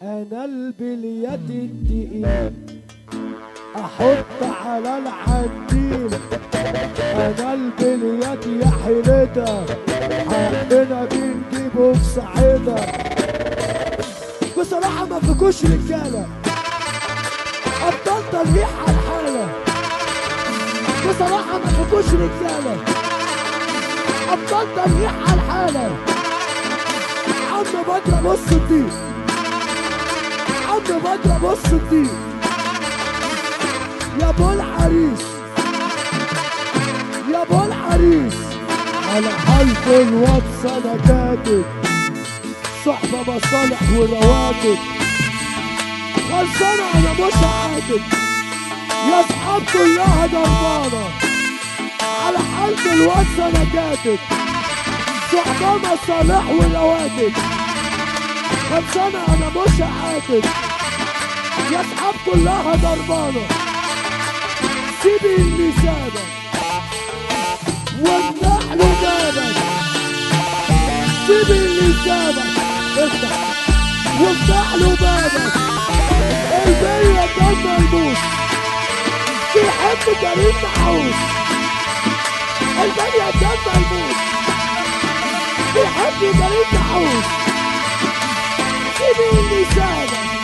انا البليات التقيل احط على العنديل. انا البليات يا حيلتها حقنا بنجيبه في ساعتها. بصراحة ما فيكوش رجالة ابطال تلميح على الحالة. بصراحة ما فيكوش رجالة ابطال تلميح على الحالة. عم بدر بص الديك، عم بدر بص الديك يا ابو العريس، يا ابو العريس. على حلف الواتس انا كاتب صحبة مصالح ورواتب. خلصانة انا مش عاتب يا اصحاب كلها ضربانة. على حلف الواتس انا كاتب صحبة مصالح ورواتب. خلصانة انا مش عاتب يا اصحاب كلها ضربانة. سيبي اللي سابك وافتح له بابك. سيبي اللي سابك افتح وافتح له بابك. البيت ده ملموس بيحب كريم محوس. البيت ده ملموس بيحب كريم محوس. سيبي اللي سابك